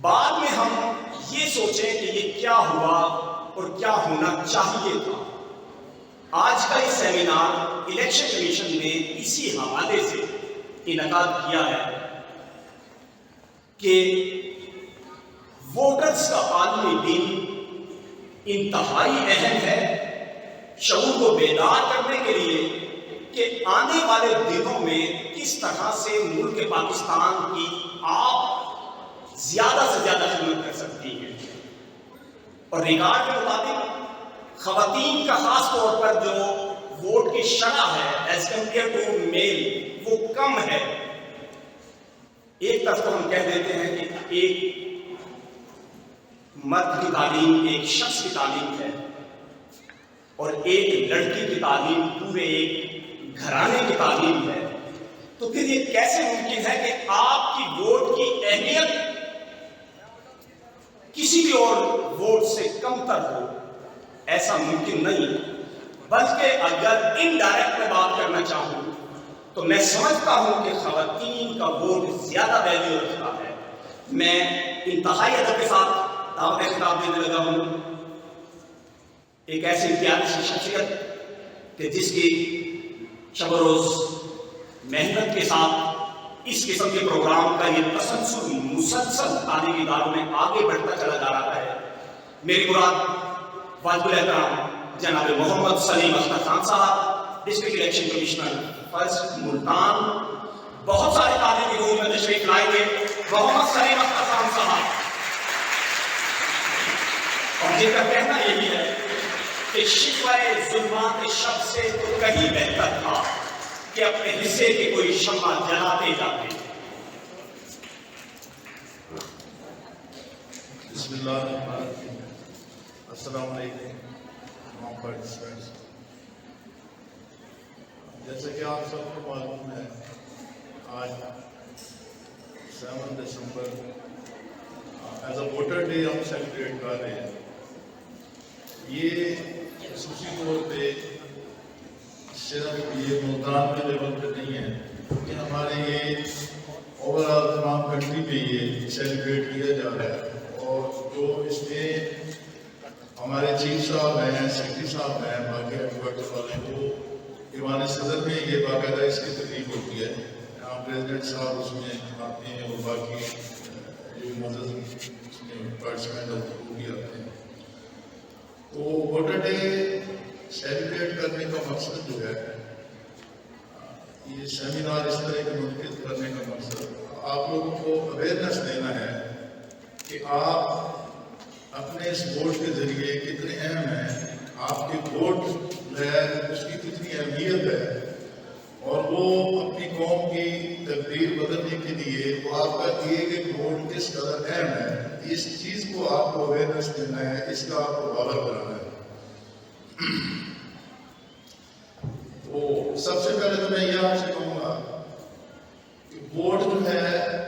بعد میں ہم یہ سوچیں کہ یہ کیا ہوا اور کیا ہونا چاہیے تھا۔ آج کا یہ سیمینار الیکشن کمیشن نے اسی حوالے سے انعقاد کیا ہے کہ ووٹرز کا عالمی دن انتہائی اہم ہے شعور کو بیدار کرنے کے لیے کہ آنے والے دنوں میں کس طرح سے ملک پاکستان کی آپ زیادہ سے زیادہ خدمت کر سکتی ہیں۔ اور ریکارڈ کے مطابق خواتین کا خاص طور پر جو ووٹ کی شرح ہے ایز کمپیئر ٹو میل وہ کم ہے۔ ایک طرف تو ہم کہہ دیتے ہیں کہ ایک مرد کی تعلیم ایک شخص کی تعلیم ہے اور ایک لڑکی کی تعلیم پورے ایک گھرانے کی تعلیم ہے، تو پھر یہ کیسے ممکن ہے کہ آپ کی ووٹ کی اہمیت کسی بھی اور ووٹ سے کم تر ہو؟ ایسا ممکن نہیں، بلکہ اگر انڈائریکٹ میں بات کرنا چاہوں تو میں سمجھتا ہوں کہ خواتین کا ووٹ زیادہ ویلیو رکھتا ہے۔ میں انتہائی ادب کے ساتھ دعوت خطاب دینے لگا ہوں ایک ایسی امتیازی شخصیت کہ جس کی شب و روز محنت کے ساتھ اس قسم کے پروگرام کا یہ تسلسل مسلسل تعلیمی اداروں میں آگے بڑھتا چلا جا رہا ہے۔ میری مراد واجب الاحترام جناب محمد سلیم اختر خان صاحب، district election commissioner first Multan, بہت سارے تعلیمی روم میں تشریف لائے گے محمد سلیم اختر خان صاحب، اور جن کا کہنا یہی ہے کہ شکوہ ظلمات شب سے تو کہیں بہتر تھا کہ اپنے حصے کے کوئی شمع جلاتے جاتے۔ بسم اللہ الرحمن الرحیم۔ السلام علیکم تمام پارٹیسپینٹس۔ جیسے کہ آپ سب کو معلوم ہے آج 7 دسمبر ایز اے ووٹر ڈے ہم سیلیبریٹ کر رہے ہیں۔ یہ خصوصی طور پہ صرف یہ ملتان کے لیول پہ نہیں ہے کہ ہمارے یہ اوور آل تمام کنٹری پہ یہ سیلیبریٹ کیا جا رہا ہے، اور جو اس میں ہمارے چیف صاحب ہیں، سیکرٹری صاحب ہیں، باقی ایڈوکیٹ والے کو ایوان صدر میں یہ باقاعدہ اس کی تقریب ہوتی ہے، پریزیڈنٹ صاحب اس میں آتے ہیں اور باقی جو مدد اس میں پارٹیسپینٹ ہوتے ہیں وہ بھی آتے ہیں۔ تو ووٹر ڈے سیلیبریٹ کرنے کا مقصد جو ہے، یہ سیمینار اس طرح کے منعقد کرنے کا مقصد آپ لوگوں کو اویئرنیس دینا ہے کہ آپ اپنے اس ووٹ کے ذریعے کتنے اہم ہیں، آپ کے ووٹ جو ہے اس کی کتنی اہمیت ہے، اور وہ اپنی قوم کی تقدیر بدلنے کے لیے وہ آپ کا ایک ایک ووٹ کس قدر اہم ہے، اس چیز کو آپ کو اویئرنیس دینا ہے، اس کا آپ کو باور کرانا ہے۔ تو سب سے پہلے تو میں یہ آپ سے کہوں گا کہ ووٹ جو ہے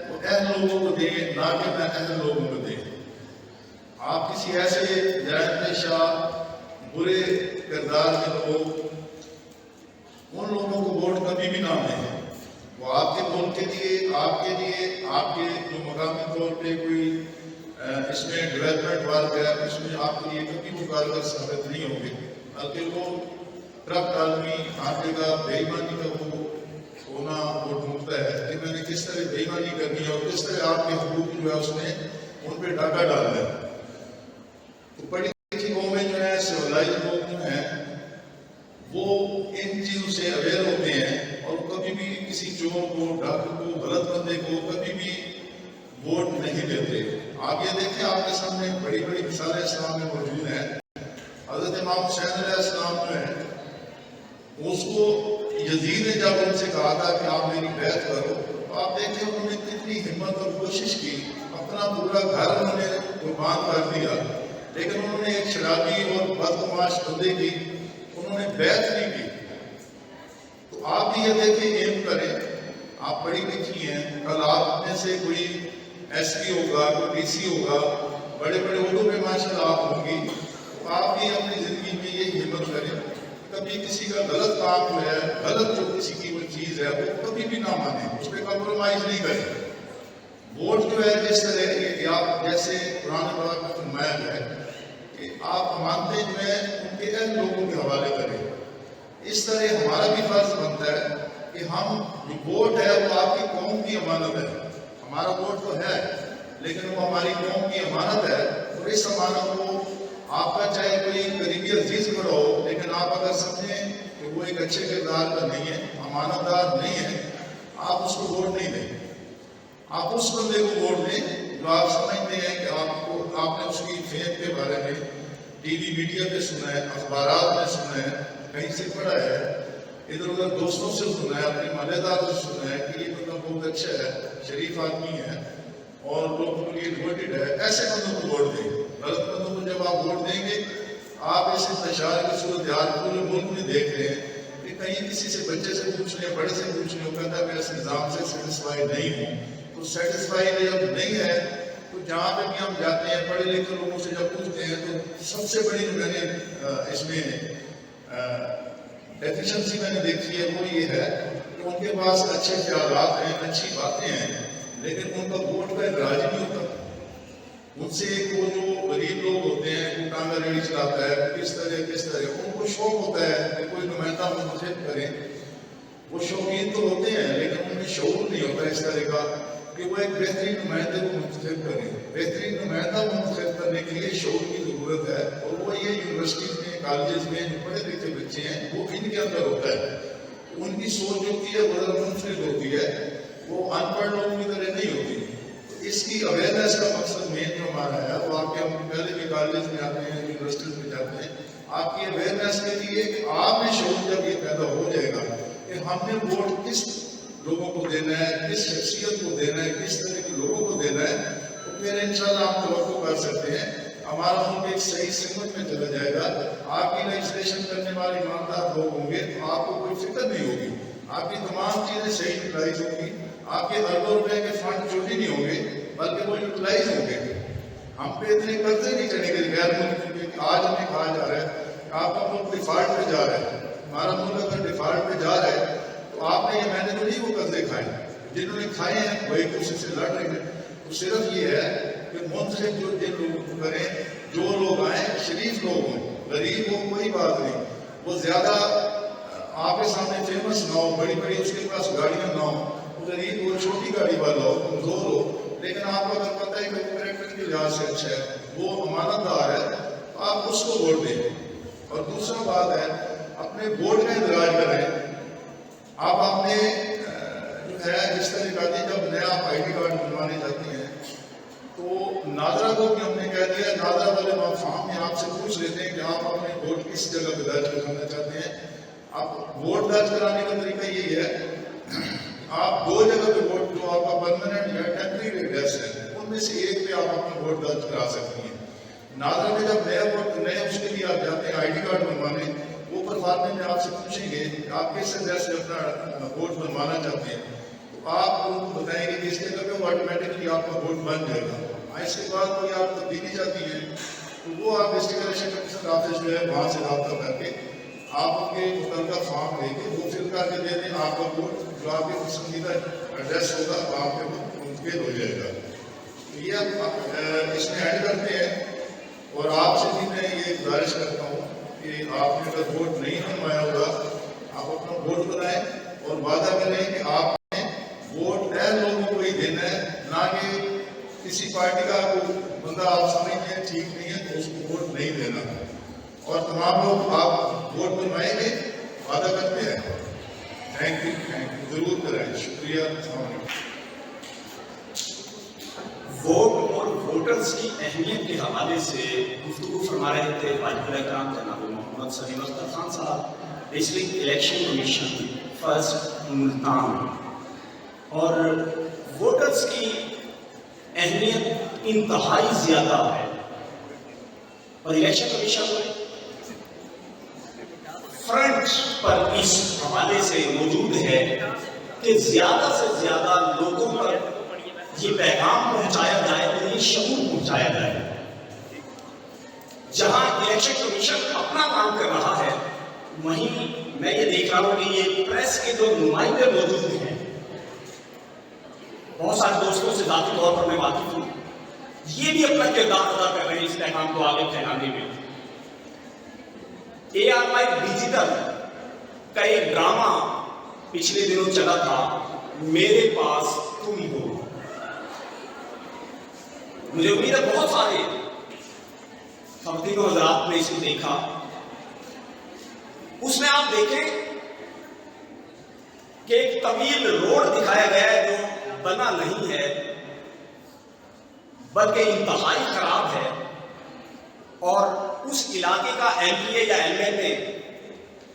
وہ اہم لوگوں کو دیں، نہ کہ نہ اہم لوگوں کو دیں۔ آپ کسی ایسے جائز پیشہ برے کردار کے لوگ ان لوگوں کو ووٹ کبھی بھی نہ دیں۔ وہ آپ کے ملک کے لیے، آپ کے جو مقامی طور پہ کوئی اس میں ڈیولپمنٹ ورک ہے اس میں آپ کے لیے کبھی وہ کارگر ثابت نہیں ہوں گے، بلکہ وہ کرپٹ آدمی آگے کا بے ایمانی کا وہ ہونا وہ ڈھونڈتا ہے کہ میں نے کس طرح بے ایمانی کرنی ہے اور کس طرح آپ کے حقوق جو ہے اس نے ان پہ ڈاکہ ڈالنا ہے۔ تو پڑھی لکھی قومیں جو ہیں، سویلائز لوگ جو ہیں، وہ ان چیزوں سے اویئر ہوتے ہیں اور کبھی بھی کسی چور کو، ڈاکو کو، غلط بندے کو کبھی بھی ووٹ نہیں دیتے۔ آپ یہ دیکھیں، آپ کے سامنے بڑی بڑی مثالیں اسلام میں موجود ہیں۔ حضرت امام حسین علیہ السلام جو ہے، اس کو یزید نے جب ان سے کہا تھا کہ آپ میری بیعت کرو، تو آپ دیکھیں انہوں نے کتنی ہمت اور کوشش کی، اپنا پورا گھر انہوں نے قربان کر دیا، لیکن انہوں نے ایک شرابی اور بدگماش بندے کی انہوں نے بیعت نہیں کی۔ تو آپ بھی یہ دیکھیں، ایم کریں، آپ پڑھی لکھی ہیں، کل آپ میں سے کوئی ایس پی ہوگا، کوئی ڈی سی ہوگا، بڑے بڑے عہدوں پہ ماشاءاللہ آپ ہوں گی، تو آپ بھی اپنی زندگی میں یہ ہمت کریں، کبھی کسی کا غلط کام جو ہے، غلط جو کسی کی وہ چیز ہے وہ کبھی بھی نہ مانیں، اس پہ کمپرومائز نہیں کریں۔ ووٹ جو ہے جس طرح کہ آپ جیسے قرآن پاک میں فرمایا گیا ہے کہ آپ امانتیں جو ہیں ان کے اہل لوگوں کے حوالے کریں، اس طرح ہمارا بھی فرض بنتا ہے کہ ہم جو ووٹ ہے وہ آپ کی قوم کی امانت ہے. ہمارا ووٹ تو ہے لیکن وہ ہماری قوم کی امانت ہے، اور اس امانت کو آپ کا چاہے کوئی قریبی عزیز کھڑا ہو، لیکن آپ اگر سمجھیں کہ وہ ایک اچھے کردار کا نہیں ہے، امانت دار نہیں ہے، آپ اس کو ووٹ نہیں دیں. آپ اس بندے کو ووٹ دیں جو آپ سمجھتے ہیں کہ آپ نے اس کی فیم کے بارے میں ٹی وی میڈیا پہ سنا ہے، اخبارات میں سنا ہے، کہیں سے پڑھا ہے، ادھر ادھر دوستوں سے سنا ہے، اپنے محلے داروں سے سنا ہے کہ یہ بندہ بہت اچھا ہے، شریف آدمی ہے اور لوگوں کے لیے ڈیوٹیڈ ہے. ایسے بندوں کو ووٹ دیں. غلط بندوں کو جب آپ ووٹ دیں گے، آپ ایسے انتشار کی صورتحال پورے ملک میں دیکھ رہے ہیں کہ کہیں کسی سے بچے سے پوچھ لیں، بڑے سے پوچھ لیں، وہ کہتا ہے میں اس نظام سے سیٹسفائی نہیں ہوں. تو سیٹسفائی جب نہیں ہے تو جہاں پہ بھی ہم جاتے ہیں پڑھے لکھے لوگوں سے جب پوچھتے ہیں تو سب سے بڑی جو میں نے اس میں ڈیفیشنسی میں نے دیکھی ہے وہ یہ ہے کہ ان کے پاس اچھے خیالات ہیں، اچھی باتیں ہیں، لیکن ان کا ووٹ کا اندراج نہیں ہوتا. ان سے وہ جو غریب لوگ ہوتے ہیں، کوئی ٹانگا ریڑھی چلاتا ہے، کس طرح ان کو شوق ہوتا ہے کہ کوئی نمائندہ منتخب کریں. وہ شوقین تو ہوتے ہیں لیکن ان میں شعور نہیں ہوتا اس طرح کا کہ وہ ایک بہترین نمائندے کو منتخب کریں. بہترین نمائندہ منتخب کرنے کے لیے شعور کی ضرورت ہے، اور وہ یہ یونیورسٹیز میں، کالجز میں جو پڑھے لکھے بچے ہیں وہ ان کے اندر ہوتا ہے. ان کی سوچ ہوتی ہے وہ ذرا منفرد ہوتی ہے، وہ ان پڑھ لوگوں کی طرح نہیں ہوتی. اس کی اویئرنیس کا مقصد مین جو ہمارا ہے وہ آپ کے ہم پہلے بھی کالجز میں آتے ہیں، یونیورسٹیز میں جاتے ہیں، آپ کی اویئرنیس کے لیے کہ آپ میں شعور جب یہ پیدا ہو جائے گا کہ ہم نے ووٹ کس لوگوں کو دینا ہے، کس شخصیت کو دینا ہے، کس طرح کے لوگوں کو دینا ہے، تو پھر انشاءاللہ ہم توقع کر سکتے ہیں ہمارا ملک ایک صحیح سمت میں چلا جائے گا. آپ کی لیجسلیشن کرنے والے ایماندار لوگ ہوں گے تو آپ کو کوئی فکر نہیں ہوگی، آپ کی تمام چیزیں صحیح یوٹیلائز ہوں گی، آپ کے اربوں روپے کے فنڈ چوری نہیں ہوں گے بلکہ وہ یوٹیلائز ہوں گے. ہم پہ اتنے قرضے نہیں چڑھیں گے غیر ملک کے کہ آج ہمیں کہا جا رہا ہے کہ آپ کا ملک ڈیفالٹ پہ جا رہا ہے. ہمارا ملک اگر ڈیفالٹ پہ جا رہا ہے تو آپ نے یہ میں نے تو نہیں وہ قرضے کھائے، جنہوں نے کھائے ہیں وہی دوسرے سے لڑ رہے ہیں. تو صرف یہ ہے کہ منتخب جو جن لوگوں کو کریں، جو لوگ آئیں شریف لوگ ہوں، غریب ہو کوئی بات نہیں، وہ زیادہ آپ کے سامنے فیمس نہ ہو، بڑی بڑی اس کے پاس گاڑیاں نہ ہو، غریب ہو، چھوٹی گاڑی والا ہو، کمزور ہو، لیکن آپ کو اگر پتہ ہے کہ وہ کریکٹر کے لحاظ سے اچھا ہے، وہ امانت دار ہے، تو آپ اس کو ووٹ دیں. اور دوسرا بات ہے اپنے ووٹ کا اندراج کریں. آپ اپنے جو ہے اس طرح کا جب نیا آئی ڈی کارڈ بنوانے جاتے ہیں تو ناظرہ کو بھی ہم نے کہہ دیا، ناظرہ والے فارم میں آپ سے پوچھ لیتے ہیں کہ آپ اپنے ووٹ کس جگہ پہ درج کرانا چاہتے ہیں. آپ ووٹ درج کرانے کا طریقہ یہی ہے، آپ دو جگہ پہ ووٹ جو آپ کا پرماننٹ یا ٹیمپریری ایڈریس ہے ان میں سے ایک پہ آپ اپنا ووٹ درج کرا سکتی ہیں. ناظرہ میں جب نئے اس کے لیے آپ جاتے ہیں آئی ڈی کارڈ بنوانے، وہ پرفارمے میں آپ سے پوچھیں گے کہ آپ کس ایڈریس سے اپنا ووٹ بنوانا چاہتے ہیں، تو آپ ان کو بتائیں گے کہ اس جگہ پہ وہ آٹومیٹکلی آپ کا ووٹ بن جائے گا. اس کے بعد کوئی آپ تبدیلی چاہتی ہے تو وہ آپ ڈسٹرکٹ الیکشن کمیشن آفس جو ہے وہاں سے رابطہ کر کے آپ ان کے متعلقہ فارم لے کے وہ فل کر کے دے دیں، آپ کا ووٹ جو آپ کے پسندیدہ ایڈریس ہوگا وہاں پہ وہ منتقل ہو جائے گا. یہ اس میں ایڈ کرتے ہیں. اور آپ سے بھی میں یہ گزارش کرتا ہوں کہ آپ نے اگر ووٹ نہیں بنوایا ہوگا آپ اپنا ووٹ بنائیں اور وعدہ کریں کہ آپ نے ووٹ اہل لوگوں کو ہی دینا ہے، نہ کہ کسی پارٹی کا کوئی بندہ آپ سمجھتے ہیں ٹھیک نہیں ہے تو اس کو ووٹ نہیں دینا. اور تمام لوگ آپ ووٹ بنوائیں گے، وعدہ کرتے ہیں. تھینک یو، ضرور کریں. شکریہ. السلام علیکم. ووٹ اور ووٹرز کی اہمیت کے حوالے سے گفتگو فرما رہے تھے واجب الاحترام جناب محمد سلیم اختر خان صاحب، district election commission first Multan. اور ووٹرز کی اہمیت انتہائی زیادہ ہے، اور الیکشن کمیشن فرنٹ پر اس حوالے سے موجود ہے کہ زیادہ سے زیادہ لوگوں پر یہ پیغام پہنچایا جائے اور یہ شعور پہنچایا جائے. جہاں الیکشن کمیشن اپنا کام کر رہا ہے وہیں میں یہ دیکھ رہا ہوں کہ یہ پریس کے جو نمائندے موجود ہیں، بہت سارے دوستوں سے ذاتی طور پر میں واقف ہوں، یہ بھی اپنا کردار ادا کر رہے ہیں اس پیغام کو آگے پھیلانے میں۔ ARY ڈیجیٹل کا ایک ڈرامہ پچھلے دنوں چلا تھا، میرے پاس تم ہو۔ مجھے امید ہے بہت سارے خواتین و حضرات نے اس کو دیکھا۔ اس میں آپ دیکھیں کہ ایک طویل روڈ دکھایا گیا ہے جو بنا نہیں ہے بلکہ انتہائی خراب ہے، اور اس علاقے کا MPA یا MLA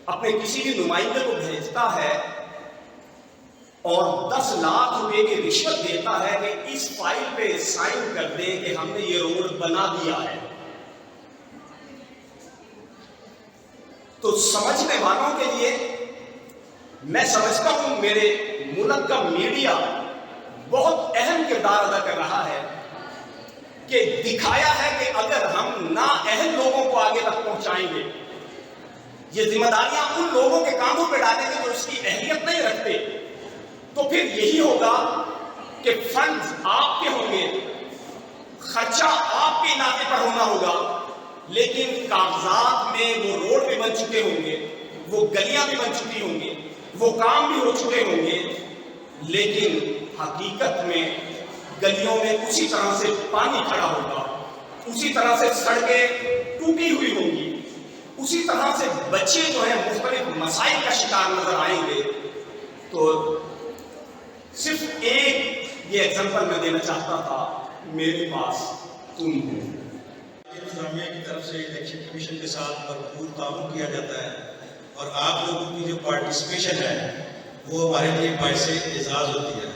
اپنے کسی بھی نمائندے کو بھیجتا ہے اور 10 لاکھ روپے کی رشوت دیتا ہے کہ اس فائل پہ سائن کر دیں کہ ہم نے یہ روڈ بنا دیا ہے۔ تو سمجھنے والوں کے لیے میں سمجھتا ہوں میرے ملک کا میڈیا بہت اہم کردار ادا کر رہا ہے کہ دکھایا ہے کہ اگر ہم نااہل لوگوں کو آگے تک پہنچائیں گے، یہ ذمہ داریاں ان لوگوں کے کاندھوں پہ ڈالیں گے جو اس کی اہلیت نہیں رکھتے، تو پھر یہی ہوگا کہ فنڈز آپ کے ہوں گے، خرچہ آپ کے علاقے پر ہونا ہوگا، لیکن کاغذات میں وہ روڈ بھی بن چکے ہوں گے، وہ گلیاں بھی بن چکی ہوں گی، وہ کام بھی ہو چکے ہوں گے، لیکن حقیقت میں گلیوں میں اسی طرح سے پانی کھڑا ہوگا، اسی طرح سے سڑکیں ٹوٹی ہوئی ہوں گی، اسی طرح سے بچے جو ہیں مختلف مسائل کا شکار نظر آئیں گے۔ تو صرف ایک یہ ایگزامپل میں دینا چاہتا تھا، میرے پاس تم ہو۔ انتظامیہ کی طرف سے الیکشن کمیشن کے ساتھ بھرپور تعاون کیا جاتا ہے، اور آپ لوگوں کی جو پارٹیسپیشن ہے وہ ہمارے لیے باعث اعزاز ہوتی ہے۔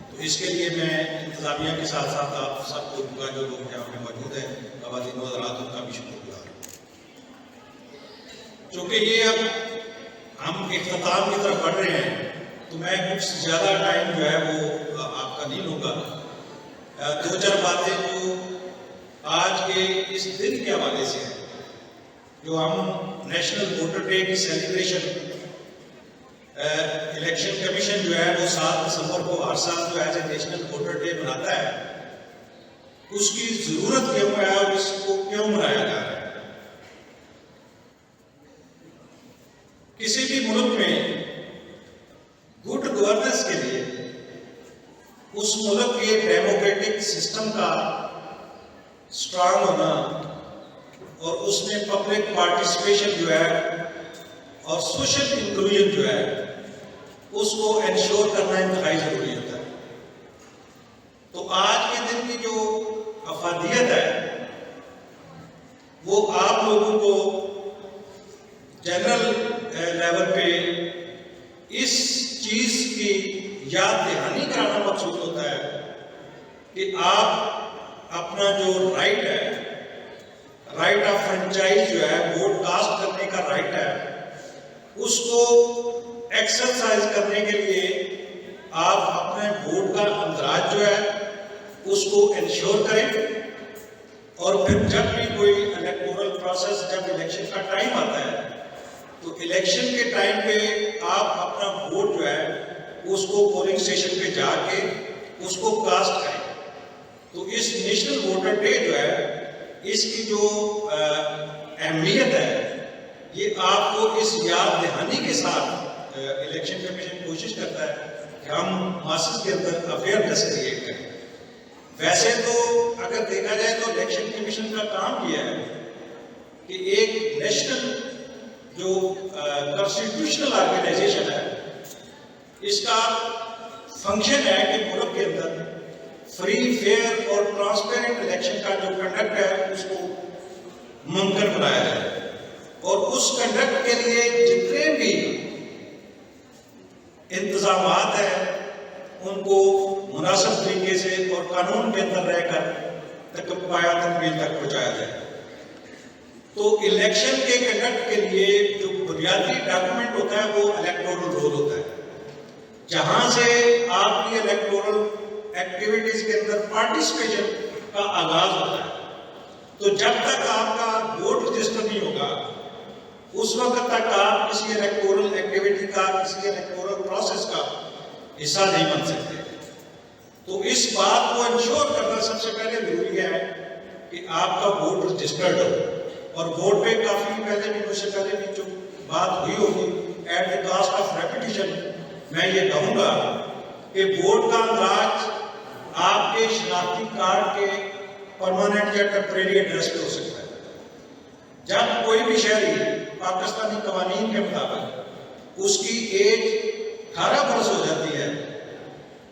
تو اس کے لیے میں انتظامیہ کے ساتھ ساتھ آپ سب لوگوں کا، جو لوگ یہاں پہ موجود ہیں، خواتین و حضرات، ان کا بھی شکر گزار ہوں۔ چونکہ یہ اب ہم اختتام کی طرف بڑھ رہے ہیں تو میں کچھ زیادہ ٹائم جو ہے وہ آپ کا نہیں لوں گا۔ 2-4 باتیں جو آج کے اس دن کے حوالے سے ہیں، جو ہم نیشنل ووٹر ڈے کی سیلیبریشن الیکشن کمیشن جو ہے وہ 7 دسمبر کو ہر سال جو as a national voter day مناتا ہے، اس کی ضرورت کیوں ہے اور اس کو کیوں منایا جا رہا ہے۔ کسی بھی ملک میں گڈ گورننس کے لیے اس ملک کے ڈیموکریٹک سسٹم کا اسٹرانگ ہونا اور اس میں پبلک پارٹیسپیشن جو ہے اور سوشل انکلوژن جو ہے اس کو انشور کرنا انتہائی ضروری ہوتا ہے۔ تو آج کے دن کی جو افادیت ہے وہ آپ لوگوں کو جنرل لیول پہ اس چیز کی یاد دہانی کرانا مقصود ہوتا ہے کہ آپ اپنا جو رائٹ ہے، رائٹ آف فرنچائز جو ہے، ووٹ کاسٹ کرنے کا رائٹ ہے، اس کو ایکسرسائز کرنے کے لیے آپ اپنے ووٹ کا اندراج جو ہے اس کو انشور کریں، اور پھر جب بھی کوئی الیکٹورل پروسیس، جب الیکشن کا ٹائم آتا ہے تو الیکشن کے ٹائم پہ آپ اپنا ووٹ جو ہے اس کو پولنگ اسٹیشن پہ جا کے اس کو کاسٹ کریں۔ تو اس نیشنل ووٹر ڈے جو ہے، اس کی جو اہمیت ہے، یہ آپ کو اس یاد دہانی کے ساتھ الیکشن کمیشن کوشش کرتا ہے کہ ہم ماسز کے اندر اویئرنیس کریٹ کریں۔ ویسے تو اگر دیکھا جائے تو الیکشن کمیشن کا کام یہ ہے کہ ایک نیشنل جو کانسٹیٹیوشنل آرگنائزیشن ہے، اس کا فنکشن ہے کہ ملک کے اندر فری، فیئر اور ٹرانسپیرنٹ الیکشن کا جو کنڈکٹ ہے اس کو ممکن بنایا جائے، اور اس کنڈکٹ کے لیے جتنے بھی انتظامات ہیں ان کو مناسب طریقے سے اور قانون کے اندر رہ کر پایا تکمیل تک پہنچایا جائے۔ تو الیکشن کے کنڈکٹ کے لیے جو بنیادی ڈاکومنٹ ہوتا ہے وہ الیکٹورل رول ہوتا ہے، جہاں سے آپ کی الیکٹورل ایکٹیویٹیز کے اندر پارٹیسپیشن کا آغاز ہوتا ہے۔ تو جب تک آپ کا ووٹ رجسٹر نہیں ہوگا اس وقت تک آپ کسی الیکٹورل ایکٹیویٹی کا، کسی الیکٹورل پروسیس کا حصہ نہیں بن سکتے۔ تو اس بات کو انشور کرنا سب سے پہلے ضروری ہے کہ آپ کا ووٹ رجسٹرڈ ہو، اور ووٹ پہ کافی پہلے بھی مجھ سے پہلے بھی جو بات ہوئی ہوگی، at the cost of repetition میں یہ کہوں گا کہ ووٹ کا اندراج آپ کے شناختی کارڈ کے پرماننٹ یا ٹیمپریری ایڈریس پہ ہو سکتا ہے۔ جب کوئی بھی شہری پاکستانی قوانین کے مطابق اس کی ایج 18 برس ہو جاتی ہے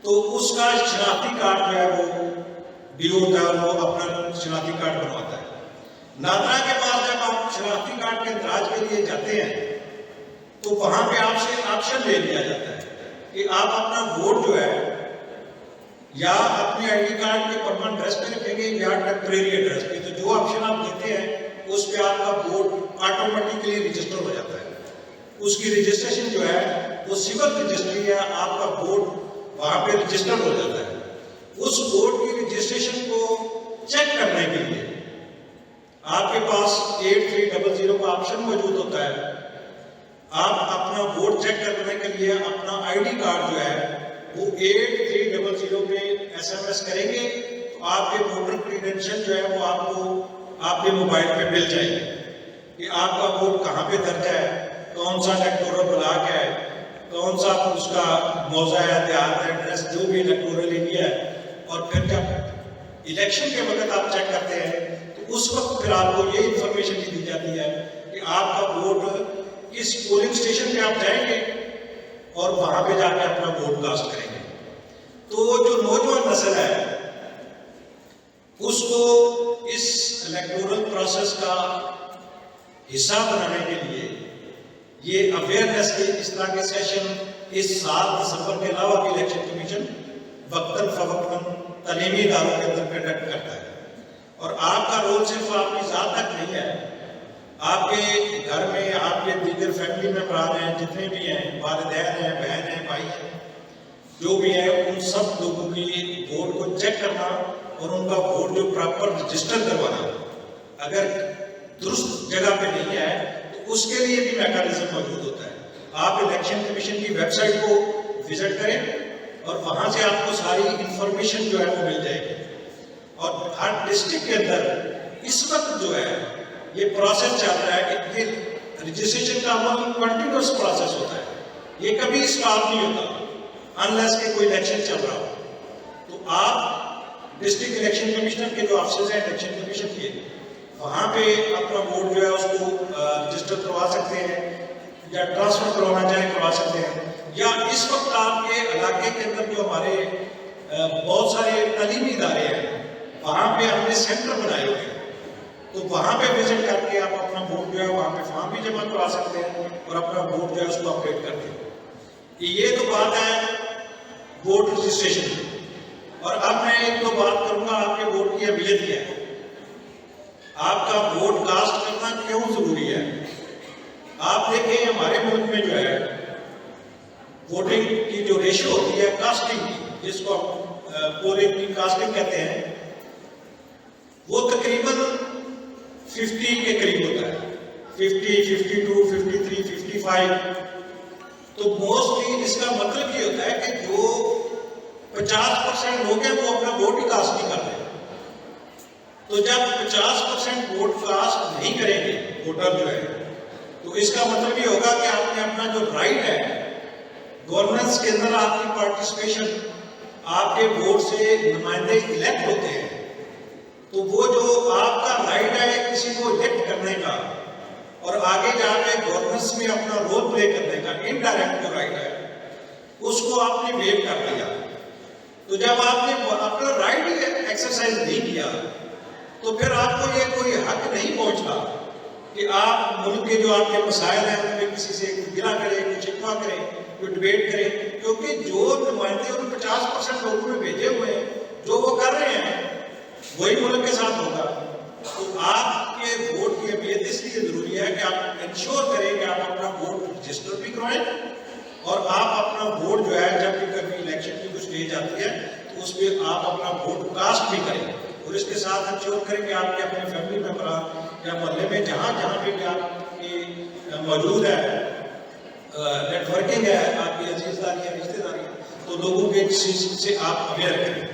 تو اس کا شناختی کارڈ جو ہے وہ ڈیو ہوتا ہے اور وہ اپنا شناختی کارڈ بنواتا ہے۔ ناظرہ کے پاس جب آپ شناختی کارڈ کے اندراج کے لیے جاتے ہیں تو وہاں پہ آپ سے آپشن لے لیا جاتا ہے کہ آپ اپنا ووٹ جو ہے یا اپنے آئی ڈی کارڈ کے پرماننٹ ایڈریس پہ رکھیں گے یا ٹیمپریری ایڈریس پہ۔ تو جو آپشن آپ دیتے ہیں اس پہ آپ کا ووٹ آٹومیٹکلی رجسٹر ہو جاتا ہے۔ اس کی رجسٹریشن جو ہے وہ سول رجسٹری ہے، آپ کا ووٹ وہاں پہ رجسٹر ہو جاتا ہے۔ اس ووٹ کی رجسٹریشن کو چیک کرنے کے لیے آپ کے پاس 8300 کا آپشن موجود ہوتا ہے۔ آپ اپنا ووٹ چیک کرنے کے لیے اپنا آئی ڈی کارڈ جو ہے وہ 8300 پہ SMS کریں گے تو آپ کے ووٹر کریڈینشل جو ہے وہ آپ کو آپ کے موبائل پہ مل جائے گی کہ آپ کا ووٹ کہاں پہ درج ہے، کون سا الیکٹورل بلاک ہے، کون سا اس کا موضع ہے، دیہات ہے، ایڈریس جو بھی الیکٹورل ایریا ہے۔ اور پھر جب الیکشن کے وقت آپ چیک کرتے ہیں تو اس وقت پھر آپ کو یہ انفارمیشن دی جاتی ہے کہ آپ کا ووٹ کس پولنگ اسٹیشن پہ آپ جائیں گے اور وہاں پہ جا کے اپنا ووٹ کاسٹ کریں گے۔ تو جو نوجوان نسل ہے اس کو اس الیکٹورل پروسیس کا حصہ بنانے کے لیے یہ اویئرنیس کے اس طرح کے سیشن اس سال دسمبر کے علاوہ بھی الیکشن کمیشن وقتاً فوقتاً تعلیمی اداروں کے اندر کنڈکٹ کرتا ہے۔ اور آپ کا رول صرف آپ کی ذات تک نہیں ہے، آپ کے گھر میں آپ کے دیگر فیملی ممبران ہیں، جتنے بھی ہیں، والدین ہیں، بہن ہیں، بھائی ہیں، جو بھی ہیں، ان سب لوگوں کی ووٹ کو چیک کرنا اور ان کا ووٹ جو پراپر رجسٹر کروانا، اگر درست جگہ پہ نہیں ہے تو اس کے لیے بھی میکانزم موجود ہوتا ہے۔ آپ الیکشن کمیشن کی ویب سائٹ کو وزٹ کریں اور وہاں سے آپ کو ساری انفارمیشن جو ہے وہ مل جائے گی۔ اور ہر ڈسٹرکٹ کے اندر اس وقت جو ہے یہ پروسیس چل رہا ہے کہ یہ رجسٹریشن کا عمل کنٹینیوس پروسیس ہوتا ہے، یہ کبھی اسٹاپ نہیں ہوتا انلیس کہ کوئی الیکشن چل رہا ہو۔ تو آپ ڈسٹرکٹ الیکشن کمشنر کے جو آفسز ہیں الیکشن کمیشن کے، وہاں پہ اپنا ووٹ جو ہے اس کو رجسٹر کروا سکتے ہیں یا ٹرانسفر کروانا چاہیں کروا سکتے ہیں، یا اس وقت آپ کے علاقے کے اندر جو ہمارے بہت سارے تعلیمی ادارے ہیں وہاں پہ ہم نے سینٹر بنائے ہوئے ہیں، تو وہاں پہ وزٹ کر کے آپ اپنا ووٹ جو ہے وہاں پہ فارم بھی جمع کروا سکتے ہیں اور اپنا ووٹ جو ہے اس کو اپڈیٹ کر دیں۔ یہ تو بات ہے ووٹ رجسٹریشن کی۔ اور اب میں ایک دو بات کروں گا آپ کے ووٹ کی اہمیت کیا ہے، آپ کا ووٹ کاسٹ کرنا کیوں ضروری ہے۔ آپ دیکھیں ہمارے ملک میں جو ہے ووٹنگ کی جو ریشو ہوتی ہے کاسٹنگ کی، جس کو ہم پولنگ کی کاسٹنگ کہتے ہیں، وہ تقریباً 50 کے قریب ہوتا ہے، 50, 52, 53, 55۔ تو موسٹلی اس کا مطلب یہ ہوتا ہے کہ جو 50% لوگ ہیں وہ اپنا ووٹ ہی کاسٹ نہیں کر رہے۔ تو جب 50% ووٹ کاسٹ نہیں کریں گے ووٹر جو ہے، تو اس کا مطلب یہ ہوگا کہ آپ نے اپنا جو رائٹ ہے گورننس کے اندر آپ کی پارٹیسپیشن، آپ کے ووٹ سے نمائندے الیکٹ ہوتے ہیں، تو وہ جو آپ کا رائٹ ہے کسی کو الیکٹ کرنے کا اور آگے جا کے گورننس میں اپنا رول پلے کرنے کا، انڈائریکٹ جو رائٹ ہے اس کو آپ نے ویو کر دیا۔ تو جب آپ نے اپنا رائٹ ہی ایکسرسائز نہیں کیا تو پھر آپ کو یہ کوئی حق نہیں پہنچتا کہ آپ ملک کے جو آپ کے مسائل ہیں ان میں کسی سے گلا کریں، کوئی شکوہ کریں، کوئی ڈبیٹ کریں، کیونکہ جو نمائندے ان 50% لوگوں نے بھیجے ہوئے ہیں جو وہ کر رہے ہیں وہی ملک کے ساتھ ہوگا۔ تو آپ کے ووٹ کی اہمیت اس لیے ضروری ہے کہ آپ انشور کریں کہ آپ اپنا ووٹ رجسٹر بھی کروائیں اور آپ اپنا ووٹ جو ہے جب بھی کبھی الیکشن کی کچھ اسٹیج آتی ہے تو اس پہ آپ اپنا ووٹ کاسٹ بھی کریں، اور اس کے ساتھ انشور کریں کہ آپ کے اپنے فیملی ممبران یا محلے میں جہاں جہاں پہ بھی آپ کی موجود ہے نیٹ ورکنگ ہے، آپ کی عزیز داری ہے، رشتے داری ہے، تو لوگوں کے چیز سے آپ اویئر کریں۔